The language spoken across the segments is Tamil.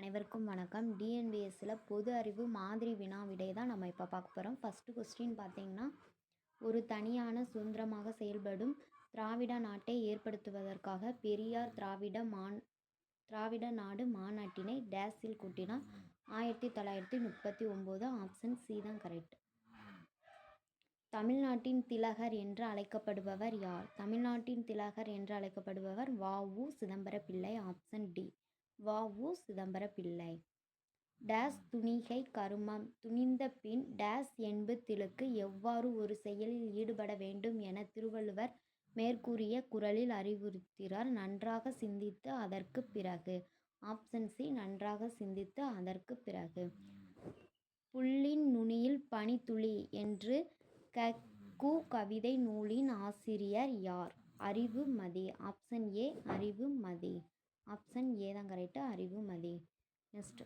அனைவருக்கும் வணக்கம். டிஎன்பிஎஸ்சில் பொது அறிவு மாதிரி வினா விடை தான் நம்ம இப்போ பார்க்க போகிறோம். ஃபஸ்ட்டு கொஸ்டின் பார்த்தீங்கன்னா, ஒரு தனியான சுதந்திரமாக செயல்படும் திராவிட நாட்டை ஏற்படுத்துவதற்காக பெரியார் திராவிட நாடு மாநாட்டினை டேஸில் கூட்டினார். 1939. ஆப்ஷன் சி தான் கரெக்ட். தமிழ்நாட்டின் திலகர் என்று அழைக்கப்படுபவர் யார்? தமிழ்நாட்டின் திலகர் என்று அழைக்கப்படுபவர் வ.உ. சிதம்பர பிள்ளை. Option D, வ.உ. சிதம்பர பிள்ளை. டேஸ் துணிகை கருமம் துணிந்த பின் டேஸ் என்பதிலுக்கு எவ்வாறு ஒரு செயலில் ஈடுபட வேண்டும் என திருவள்ளுவர் மேற்கூறிய குறளில் அறிவுறுத்துகிறார். நன்றாக சிந்தித்து அதற்கு பிறகு. ஆப்ஷன் சி, நன்றாக சிந்தித்து அதற்கு பிறகு. புல்லின் நுனியில் பனித்துளி என்று கு கவிதை நூலின் ஆசிரியர் யார்? Arivumathi. Option A, Arivumathi. Option A தான் கரெக்ட், அறிவுமதி. நெக்ஸ்ட்,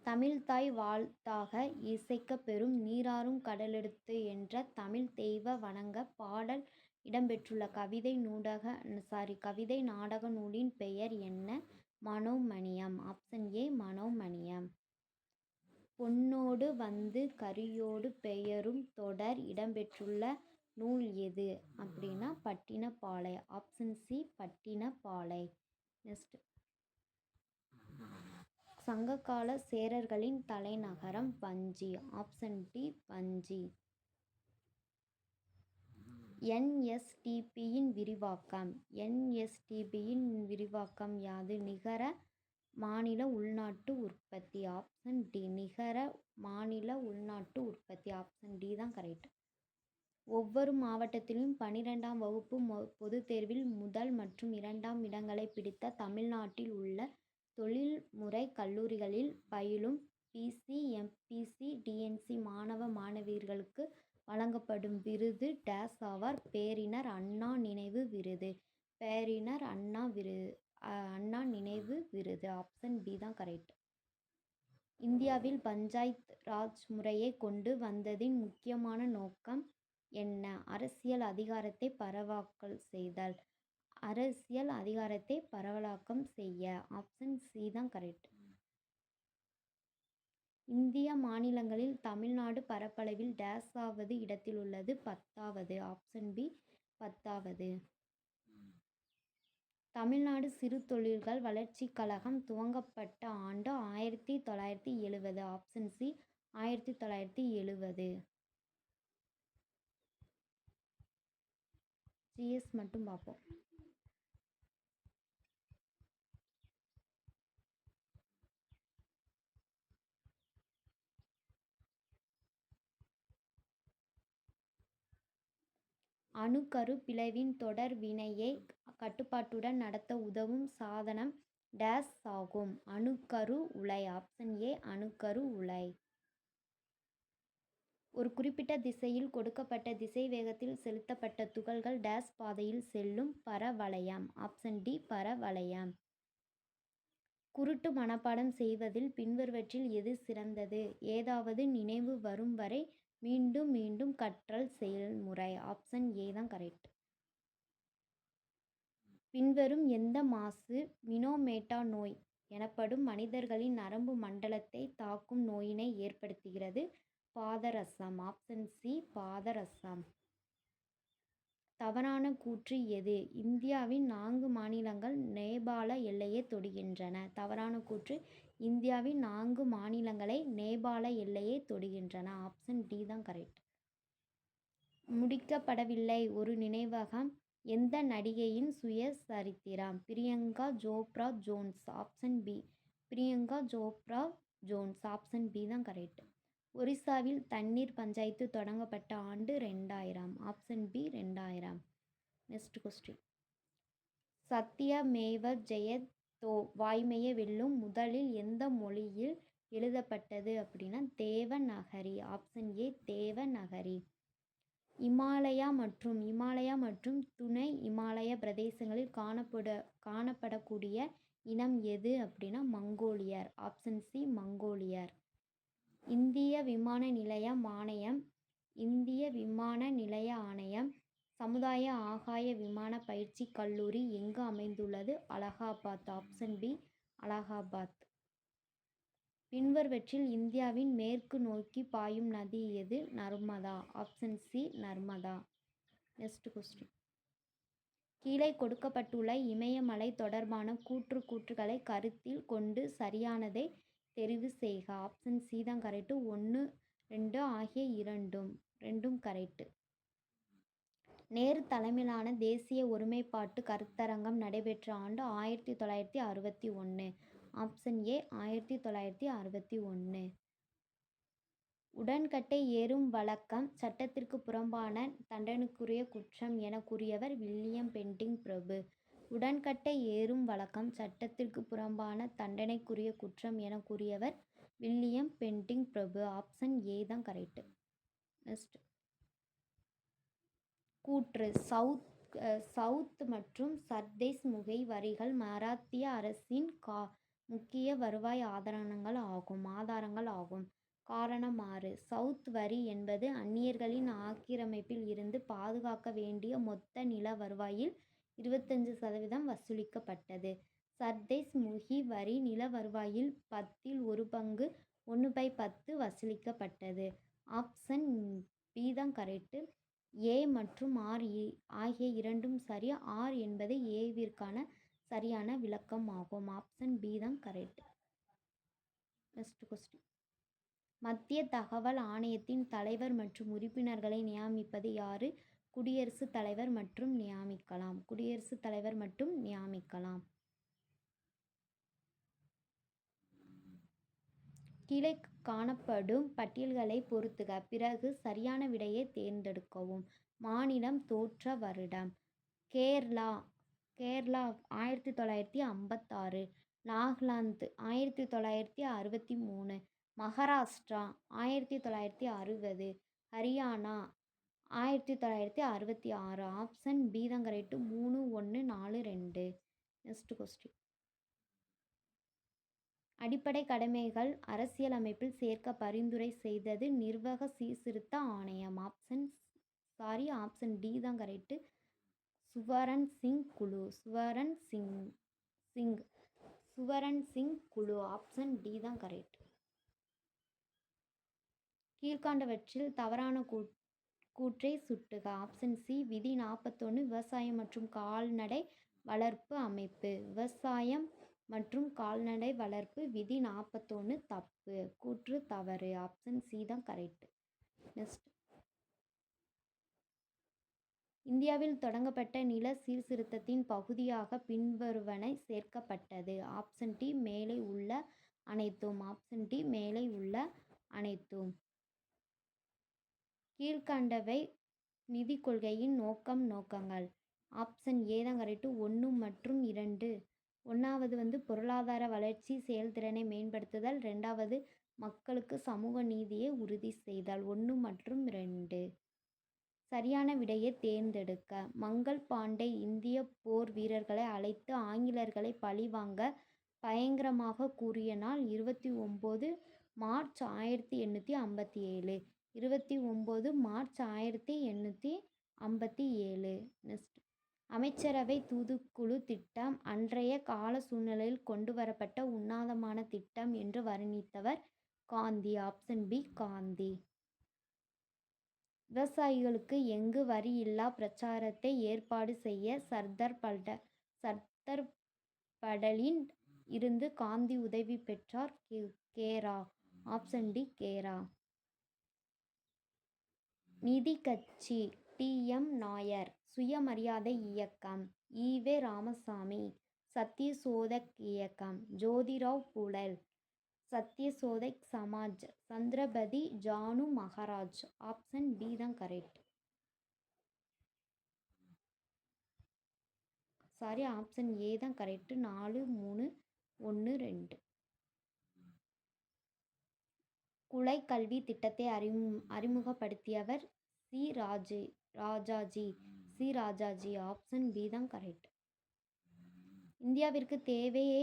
தமிழ்த்தாய் வாழ்த்தாக இசைக்கப்பெறும் நீராறும் கடலெடுத்து என்ற தமிழ் தெய்வ வணங்க பாடல் இடம்பெற்றுள்ள கவிதை நாடக நூலின் பெயர் என்ன? மனோமணியம். Option A, Manonmaniyam. பொன்னோடு வந்து கரியோடு பெயரும் தொடர் இடம்பெற்றுள்ள நூல் எது அப்படின்னா Pattinappalai. Option C, Pattinappalai. Next, சங்ககால சேரர்களின் தலைநகரம் வஞ்சி. ஆப்ஷன் டி, வஞ்சி. என்எஸ்டிபியின் விரிவாக்கம். என்எஸ்டிபியின் விரிவாக்கம் யாது? நிகர மாநில உள்நாட்டு உற்பத்தி. ஆப்ஷன் டி, நிகர மாநில உள்நாட்டு உற்பத்தி. ஆப்ஷன் டி தான் கரெக்ட். ஒவ்வொரு மாவட்டத்திலும் 12ஆம் வகுப்பு பொதுத் தேர்வில் முதல் மற்றும் 2ஆம் இடங்களை பிடித்த தமிழ்நாட்டில் உள்ள தொழில்முறை கல்லூரிகளில் பயிலும் பிசி, எம்பிசி, டிஎன்சி மாணவ மாணவியர்களுக்கு வழங்கப்படும் விருது டேஸ் ஆவார்? பேரினர் அண்ணா நினைவு விருது. பேரினர் அண்ணா நினைவு விருது. ஆப்ஷன் பி தான் கரெக்ட். இந்தியாவில் பஞ்சாயத் ராஜ் முறையை கொண்டு வந்ததின் முக்கியமான நோக்கம் என்ன? அரசியல் அதிகாரத்தை பரவலாக்கல் செய்தல். அரசியல் அதிகாரத்தை பரவலாக்கம் செய்ய. ஆப்ஷன் சி தான் கரெக்ட். இந்திய மாநிலங்களில் தமிழ்நாடு பரப்பளவில் டேஸாவது இடத்தில் உள்ளது? 10வது. ஆப்ஷன் பி, 10வது. தமிழ்நாடு சிறு தொழில்கள் வளர்ச்சிக் கழகம் துவங்கப்பட்ட ஆண்டு 1970. Option C, 1970. ஜிஎஸ் மட்டும் பார்ப்போம். அணுக்கரு பிளவின் தொடர் வினையை கட்டுப்பாட்டுடன் நடத்த உதவும் சாதனம் டேஸ் ஆகும்? அணுக்கரு உலை. ஆப்ஷன் ஏ, அணுக்கரு உலை. ஒரு குறிப்பிட்ட திசையில் கொடுக்கப்பட்ட திசை வேகத்தில் செலுத்தப்பட்ட துகள்கள் டேஸ் பாதையில் செல்லும்? பரவளையம். ஆப்ஷன் டி, பரவளையம். குருட்டு மனப்பாடம் செய்வதில் பின்வருவற்றில் எது சிறந்தது? ஏதாவது நினைவு வரும் வரை மீண்டும் மீண்டும் கற்றல் செயல்முறை. ஆப்ஷன் ஏ தான் கரெக்ட். பின்வரும் எந்த மாசு மினோமேட்டா நோய் எனப்படும் மனிதர்களின் நரம்பு மண்டலத்தை தாக்கும் நோயினை ஏற்படுத்துகிறது? பாதரசம். ஆப்ஷன் சி, பாதரசம். தவறான கூற்று எது? இந்தியாவின் 4 மாநிலங்கள் நேபாள எல்லையை தொடுகின்றன. தவறான கூற்று, இந்தியாவின் 4 மாநிலங்களை நேபாள எல்லையை தொடுகின்றன. ஆப்ஷன் டி தான் கரெக்ட். முடிக்கப்படவில்லை ஒரு நினைவகம் எந்த நடிகையின் சுயசரித்திரம்? Priyanka Chopra Jones. Option B, Priyanka Chopra Jones. Option B தான் கரெக்ட். ஒரிசாவில் தண்ணீர் பஞ்சாயத்து தொடங்கப்பட்ட ஆண்டு 2000. Option B, 2000. நெக்ஸ்ட் கொஸ்டின், சத்யமேவ ஜெயதோ வாய்மையை வெல்லும் முதலில் எந்த மொழியில் எழுதப்பட்டது அப்படின்னா தேவநகரி. Option A, Devanagari. இமாலயா மற்றும் துணை இமாலய பிரதேசங்களில் காணப்படக்கூடிய இனம் எது அப்படின்னா மங்கோலியர். Option C, மங்கோலியர். இந்திய விமான நிலைய ஆணையம் சமுதாய ஆகாய விமான பயிற்சி கல்லூரி எங்கு அமைந்துள்ளது? அலகாபாத். Option B, Allahabad. பின்வருவற்றில் இந்தியாவின் மேற்கு நோக்கி பாயும் நதி எது? Narmada. Option C Narmada. Next question. கீழே கொடுக்கப்பட்டுள்ள இமயமலை தொடர்பான கூற்றுகளை கருத்தில் கொண்டு சரியானதை தெரிவு செய்க. ஆப்ஷன் சி தான் கரெக்டு. 1, 2 ஆகிய ரெண்டும் கரெக்டு. நேரு தலைமையிலான தேசிய ஒருமைப்பாட்டு கருத்தரங்கம் நடைபெற்ற ஆண்டு 1961. Option A 1961. உடன்கட்டை ஏறும் வழக்கம் சட்டத்திற்கு புறம்பான தண்டனைக்குரிய குற்றம் என கூறியவர் வில்லியம் பென்டிங் பிரபு. உடன்கட்டை ஏறும் வழக்கம் சட்டத்திற்கு புறம்பான தண்டனைக்குரிய குற்றம் என கூறியவர் வில்லியம் பென்டிங் பிரபு. ஆப்ஷன் ஏ தான் கரெக்டு. நெக்ஸ்ட் கூற்று. சவுத் மற்றும் சர்தேஸ் முகை வரிகள் மராத்திய அரசின் முக்கிய வருவாய் ஆதாரங்கள் ஆகும். காரணம் 6. சவுத் வரி என்பது அந்நியர்களின் ஆக்கிரமிப்பில் இருந்து பாதுகாக்க வேண்டிய மொத்த நில வருவாயில் 25% வசூலிக்கப்பட்டது. சர்தேஸ் முகி வரி நில வருவாயில் 10ல் 1 பங்கு 1/10 வசூலிக்கப்பட்டது. ஆப்ஷன் பி தான் கரெக்டு. ஏ மற்றும் ஆர் ஆகிய இரண்டும் சரி. ஆர் என்பது ஏவிற்கான சரியான விளக்கம் ஆகும். ஆப்ஷன் பி தான் கரெக்ட். Next question. மத்திய தகவல் ஆணையத்தின் தலைவர் மற்றும் உறுப்பினர்களை நியமிப்பது யாரு? குடியரசுத் தலைவர் மற்றும் நியமிக்கலாம். குடியரசுத் தலைவர் மட்டும் நியமிக்கலாம். கீழே காணப்படும் பட்டியல்களை பொருத்துக. பிறகு சரியான விடையை தேர்ந்தெடுக்கவும். மாநிலம் தோற்ற வருடம். கேரளா 1956. நாகாலாந்து 1963. மகாராஷ்டிரா 1960. ஹரியானா 1966. ஆப்ஷன் பி தான் கரெக்டு. 3, 1, 4, 2. Next question. அடிப்படை கடமைகள் அரசியலமைப்பில் சேர்க்க பரிந்துரை செய்தது நிர்வாக சீர்திருத்த ஆணையம். ஆப்ஷன் டி தான் கரெக்டு. சுவரன் சிங் குழு. ஆப்ஷன் டி தான் கரெக்ட். கீழ்கண்டவற்றில் தவறான கூற்றை சுட்டுக. ஆப்ஷன் சி விதி 41 விவசாயம் மற்றும் கால்நடை வளர்ப்பு அமைப்பு. விவசாயம் மற்றும் கால்நடை வளர்ப்பு விதி 41 தப்பு. கூற்று தவறு. ஆப்ஷன் சி தான் கரெக்ட். நெக்ஸ்ட். இந்தியாவில் தொடங்கப்பட்ட நில சீர்திருத்தத்தின் பகுதியாக பின்வருவன சேர்க்கப்பட்டது. ஆப்ஷன் டி மேலே உள்ள அனைத்தும். ஆப்ஷன் டி மேலே உள்ள அனைத்தும். கீழ்கண்டவை நிதி கொள்கையின் நோக்கங்கள். ஆப்ஷன் ஏ தான் கரெக்டு. 1 மற்றும் 2. 1வது பொருளாதார வளர்ச்சி செயல்திறனை மேம்படுத்துதல். 2வது மக்களுக்கு சமூக நீதியை உறுதி செய்தல். 1 மற்றும் 2. சரியான விடையை தேர்ந்தெடுக்க. மங்கள் பாண்டே இந்திய போர் வீரர்களை அழைத்து ஆங்கிலேயர்களை பழிவாங்க பயங்கரமாக கூறிய நாள் 29 மார்ச் 1857. 29 மார்ச் 1857. நெக்ஸ்ட். அமைச்சரவை தூதுக்குழு திட்டம் அன்றைய கால சூழ்நிலையில் கொண்டு வரப்பட்ட உன்னதமான திட்டம் என்று வர்ணித்தவர் காந்தி. Option B Gandhi. விவசாயிகளுக்கு எங்கு வரி இல்லா பிரச்சாரத்தை ஏற்பாடு செய்ய சர்தார் படேலில் இருந்து காந்தி உதவி பெற்றார். கேரா. ஆப்ஷன் டி கேரா. நீதி கட்சி டி. எம். நாயர். சுயமரியாதை இயக்கம் ஈ. ராமசாமி. சத்யசோதக் இயக்கம் ஜோதிராவ் பூலே. சத்யசோதக் சமாஜ் சந்திரபதி ஜானு மகாராஜ். ஆப்ஷன் பி தான் கரெக்ட். ஆப்ஷன் ஏ தான் கரெக்ட். 4, 3, 1, 2. குலை கல்வி திட்டத்தை அறிமுகப்படுத்தியவர் ராஜாஜி. ஆப்ஷன் பி தான் கரெக்ட். இந்தியாவிற்கு தேவையே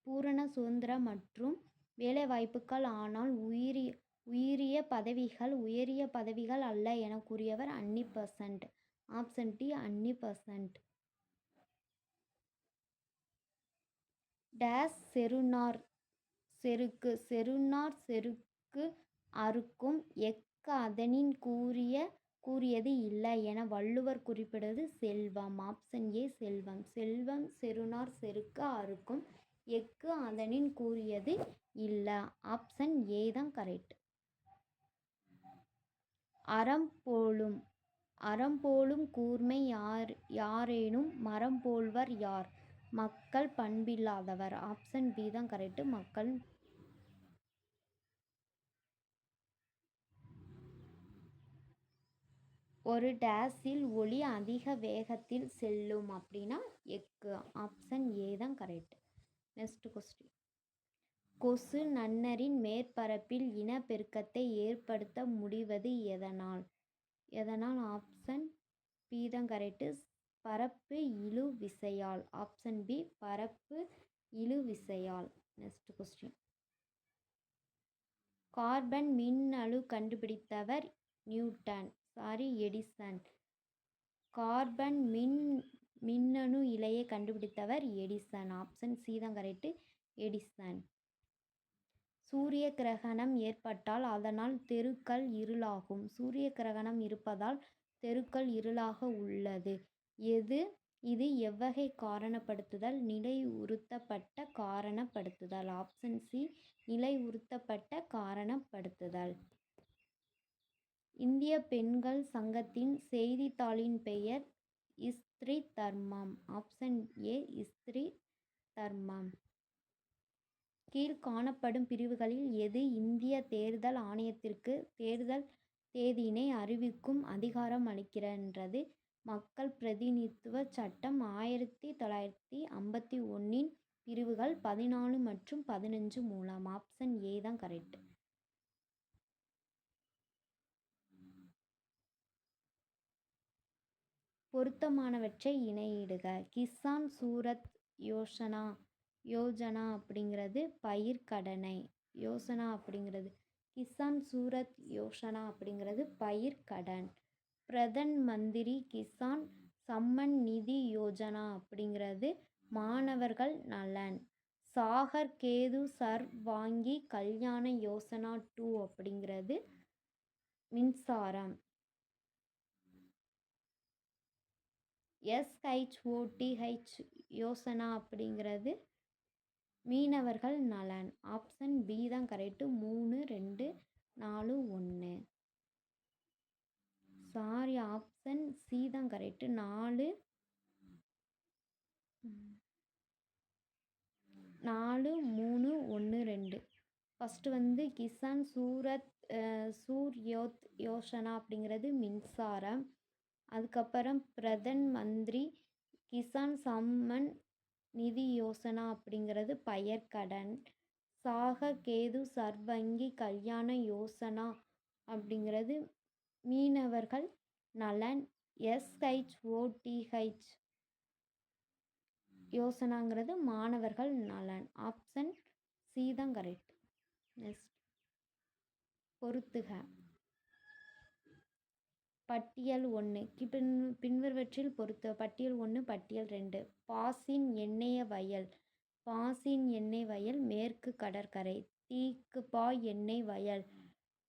பூரண சுதந்திரம் மற்றும் வேலைவாய்ப்புகள், ஆனால் உயரிய பதவிகள் அல்ல என கூறியவர் அன்னி பெசன்ட். ஆப்ஷன் டி அன்னி பெசன்ட். டேஸ் செருனார் செருக்கு செருனார் செருக்கு அறுக்கும் எக்க அதனின் கூறியது இல்லை என வள்ளுவர் குறிப்பிடுவது செல்வம். ஆப்ஷன் ஏ செல்வம். செல்வம் செருனார் செருக்கு அறுக்கும் எக்கு அதனின் கூறியது இல்லை. ஆப்ஷன் ஏ தான் கரெக்ட். அறம்போலும் அறம்போலும் கூர்மை யாரேனும் மறம்போல்வர் யார்? மக்கள் பண்பில்லாதவர். ஆப்ஷன் பி தான் கரெக்ட். மக்கள். ஒரு டேஸில் ஒளி அதிக வேகத்தில் செல்லும் அப்படின்னா எக்கு. ஆப்ஷன் ஏ தான் கரெக்ட். Next question. கொசு நன்னரின் மேற்பரப்பில் இனப்பெருக்கத்தை ஏற்படுத்த முடிவது எதனால்? ஆப்ஷன் பி தான் கரெக்ட். பரப்பு இழு விசையால். ஆப்ஷன் பி பரப்பு இழு விசையால். Next question. கார்பன் மின்னணு கண்டுபிடித்தவர் எடிசன். கார்பன் மின்னணு இழையை கண்டுபிடித்தவர் எடிசன். ஆப்ஷன் சி தான் கரெக்ட். எடிசன். சூரிய கிரகணம் ஏற்பட்டால் அதனால் தெருக்கள் இருளாகும். சூரிய கிரகணம் இருப்பதால் தெருக்கள் இருளாக உள்ளது. இது எவ்வகை காரணப்படுத்துதல்? நிலையுறுத்தப்பட்ட காரணப்படுத்துதல். Option C நிலையுறுத்தப்பட்ட காரணப்படுத்துதல். இந்திய பெண்கள் சங்கத்தின் செய்தித்தாளின் பெயர் ஸ்திரீ தர்மம். ஆப்ஷன் ஏ ஸ்திரீ தர்மம். கீழ் காணப்படும் பிரிவுகளில் எது இந்திய தேர்தல் ஆணையத்திற்கு தேர்தல் தேதியினை அறிவிக்கும் அதிகாரம் அளிக்கின்றது? மக்கள் பிரதிநிதித்துவ சட்டம் 1951 பிரிவுகள் 14 மற்றும் 15 மூலம். ஆப்ஷன் ஏ தான் கரெக்ட். பொருத்தமானவற்றை இணையிடுக. கிசான் சூரத் யோஜனா அப்படிங்கிறது பயிர்க்கடனை. கிசான் சூரத் யோஜனா அப்படிங்கிறது பயிர்க்கடன். பிரதன் மந்திரி கிசான் சம்மன் நிதி யோஜனா அப்படிங்கிறது மாணவர்கள் நலன். சாகர் கேது சர்வாங்கி கல்யாண யோசனா 2 அப்படிங்கிறது மின்சாரம். SHOTH யோசனா அப்படிங்கிறது மீனவர்கள் நலன். ஆப்ஷன் பி தான் கரெக்ட். 3, 2, 4, 1. ஆப்ஷன் சி தான் கரெக்ட். 4, 3, 1, 2. ஃபஸ்ட்டு கிசான் சூர்யோத் யோசனா அப்படிங்கிறது மின்சாரம். அதுக்கப்புறம் பிரதன் மந்திரி கிசான் சம்மன் நிதி யோசனா அப்படிங்கிறது பயிர்க்கடன். கேது சர்வங்கி கல்யாண யோசனா அப்படிங்கிறது மீனவர்கள் நலன். SHOTH யோசனாங்கிறது மாணவர்கள் நலன். ஆப்ஷன் சி தான் கரெக்ட். நெக்ஸ்ட் பொறுத்துக. பட்டியல் 1 பின்வருவற்றில் பொறுத்துக. பட்டியல் 1 பட்டியல் 2. பாசின் எண்ணெய் வயல் மேற்கு கடற்கரை. தீக்குபாய் எண்ணெய் வயல்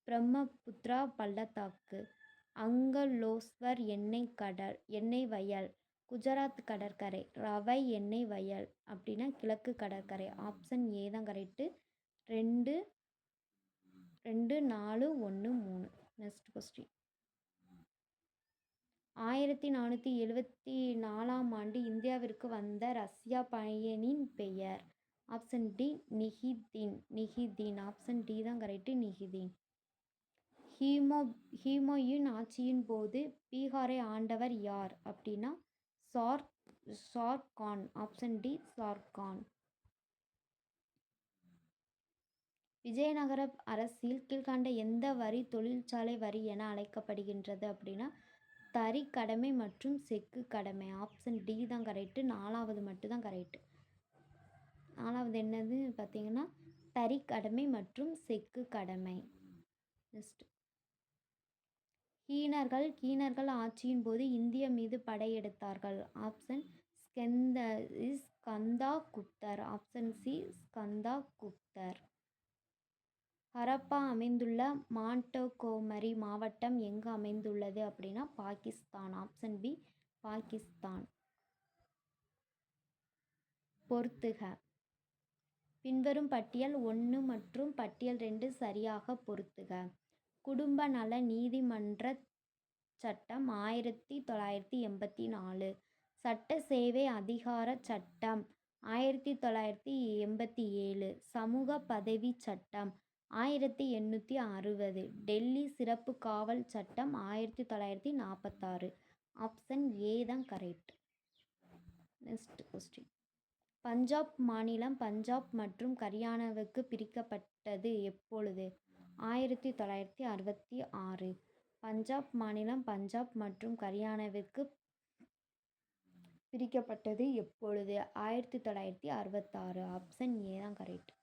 பிரம்மபுத்ரா பள்ளத்தாக்கு. அங்கலோஸ்வர் எண்ணெய் வயல் குஜராத் கடற்கரை. ரவை எண்ணெய் வயல் அப்படின்னா கிழக்கு கடற்கரை. ஆப்ஷன் ஏ தான் கரெக்டு. 2, 4, 1, 3. Next question. 1474ஆம் ஆண்டு இந்தியாவிற்கு வந்த ரஷ்யா பயணியின் பெயர்? Option D Nikitin. Option D தான் கரெக்ட். நிகிதின். ஹுமாயூன் ஆட்சியின் போது பீகாரை ஆண்டவர் யார் அப்படின்னா ஷார்கான். Option D Sher Khan. விஜயநகர அரசில் கீழ்கண்ட எந்த வரி தொழிற்சாலை வரி என அழைக்கப்படுகின்றது அப்படின்னா தறி கடமை மற்றும் செக்கு கடமை. ஆப்ஷன் டி தான் கரெக்ட். 4வது மட்டும் தான் கரெக்ட். 4வது என்னது பார்த்தீங்கன்னா தறி கடமை மற்றும் செக்கு கடமை. நெக்ஸ்ட். கீனர்கள் ஆட்சியின் போது இந்தியா மீது படையெடுத்தார்கள். ஆப்ஷன் ஸ்கந்தா குப்தர். ஆப்ஷன் சி ஸ்கந்தா குப்தர். ஹரப்பா அமைந்துள்ள மாண்டகோமரி மாவட்டம் எங்கு அமைந்துள்ளது அப்படின்னா பாகிஸ்தான். Option B Pakistan. பொறுத்துக. பின்வரும் பட்டியல் 1 மற்றும் பட்டியல் 2 சரியாக பொறுத்துக. குடும்ப நல நீதிமன்ற சட்டம் 1984. சட்ட சேவை அதிகார சட்டம் 1987. சமூக பதவி சட்டம் 1860. டெல்லி சிறப்பு காவல் சட்டம் 1946. ஆப்ஷன் ஏ தான் கரெக்ட். Next question. பஞ்சாப் மாநிலம் பஞ்சாப் மற்றும் ஹரியானாவுக்கு பிரிக்கப்பட்டது எப்பொழுது? 1966. பஞ்சாப் மாநிலம் பஞ்சாப் மற்றும் ஹரியானாவிற்கு பிரிக்கப்பட்டது எப்பொழுது? 1966. ஆப்ஷன் ஏ தான் கரெக்ட்.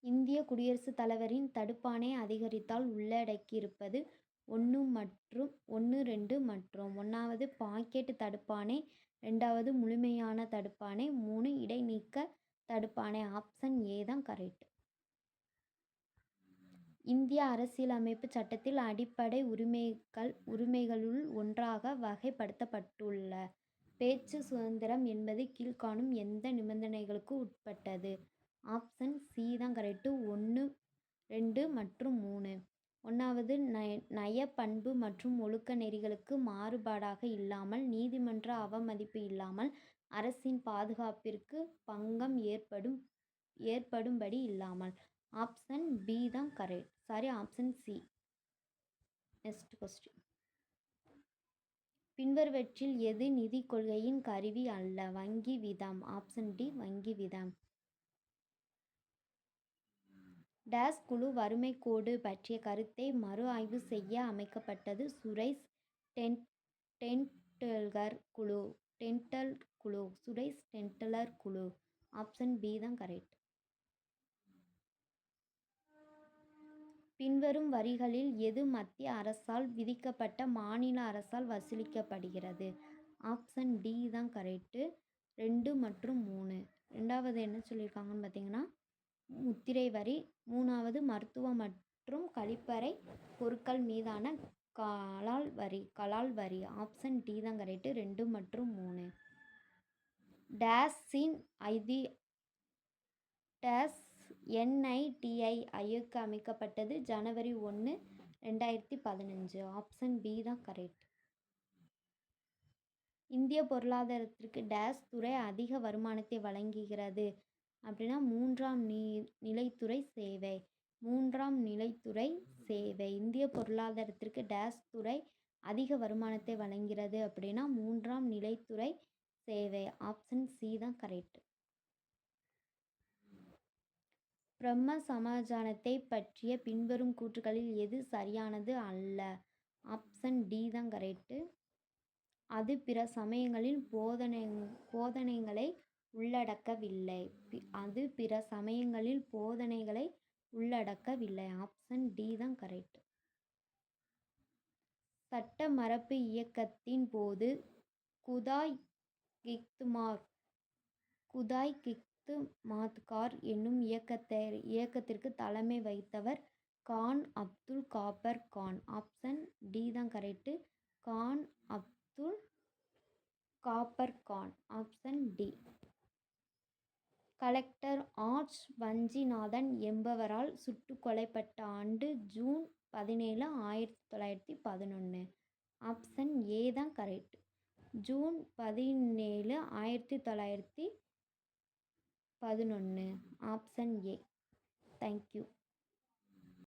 இந்திய குடியரசுத் தலைவரின் தடுப்பாணை அதிகரித்தால் உள்ளடக்கியிருப்பது 1 மற்றும் 1, 2 மற்றும் 1வது பாக்கெட் தடுப்பாணை, 2வது முழுமையான தடுப்பாணை, 3 இடைநீக்க தடுப்பாணை. ஆப்ஷன் ஏ தான் கரெக்ட். இந்திய அரசியலமைப்பு சட்டத்தில் அடிப்படை உரிமைகளுள் ஒன்றாக வகைப்படுத்தப்பட்டுள்ள பேச்சு சுதந்திரம் என்பது கீழ்காணும் எந்த நிபந்தனைகளுக்கு உட்பட்டது? ஆப்ஷன் சி தான் கரெக்ட். 1, 2 மற்றும் 3. 1வது நய பண்பு மற்றும் ஒழுக்க நெறிகளுக்கு மாறுபாடாக இல்லாமல், நீதிமன்ற அவமதிப்பு இல்லாமல், அரசின் பாதுகாப்பிற்கு பங்கம் ஏற்படும்படி இல்லாமல். ஆப்ஷன் பி தான் correct. Option C. Next question. பின்வருவற்றில் எது நிதி கொள்கையின் கருவி அல்ல? வங்கி வீதம். ஆப்ஷன் டி வங்கி வீதம். டேஸ் குழு வறுமை கோடு பற்றிய கருத்தை மறு ஆய்வு செய்ய அமைக்கப்பட்டது? சுரேஷ் டென்டல்கர் குழு. சுரேஷ் டென்டலர் குழு. ஆப்ஷன் பி தான் கரெக்ட். பின்வரும் வரிகளில் எது மத்திய அரசால் விதிக்கப்பட்ட மாநில அரசால் வசூலிக்கப்படுகிறது? ஆப்ஷன் டி தான் கரெக்ட். 2 மற்றும் 3. 2வது என்ன சொல்லியிருக்காங்கன்னு பார்த்தீங்கன்னா முத்திரை வரி. 3வது மருத்துவ மற்றும் கழிப்பறை பொருட்கள் மீதான கலால் வரி. ஆப்ஷன் டி தான் கரெக்ட். 2 மற்றும் 3. டேஸின் NITI அமைக்கப்பட்டது ஜனவரி 1, 2015. ஆப்ஷன் பி தான் கரெக்ட். இந்திய பொருளாதாரத்திற்கு டேஸ் துறை அதிக வருமானத்தை வழங்குகிறது அப்படின்னா 3ஆம் நிலைத்துறை சேவை. 3ஆம் நிலைத்துறை சேவை. இந்திய பொருளாதாரத்திற்கு டேஸ் துறை அதிக வருமானத்தை வழங்குகிறது அப்படின்னா 3ஆம் நிலைத்துறை சேவை. ஆப்ஷன் சி தான் கரெக்ட். பிரம்ம சமாஜானத்தை பற்றிய பின்வரும் கூற்றுகளில் எது சரியானது அல்ல? ஆப்ஷன் டி தான் கரெக்ட். அது பிற சமயங்களின் போதனைகளை உள்ளடக்கவில்லை. அது பிற சமயங்களின் போதனைகளை உள்ளடக்கவில்லை. ஆப்ஷன் டி தான் கரெக்ட். சட்ட மறுப்பு இயக்கத்தின் போது குதாய் கித்மாத்கார் என்னும் இயக்கத்திற்கு தலைமை வகித்தவர் கான் அப்துல் காபர் கான். ஆப்ஷன் டி தான் correct. Khan Abdul Ghaffar Khan. Option D. Collector Ashe Vanchinathan என்பவரால் சுட்டுக் கொல்லப்பட்ட ஆண்டு ஜூன் 17, 1911. ஆப்ஷன் ஏ தான் correct. June 17, 1911. Option A. Thank you.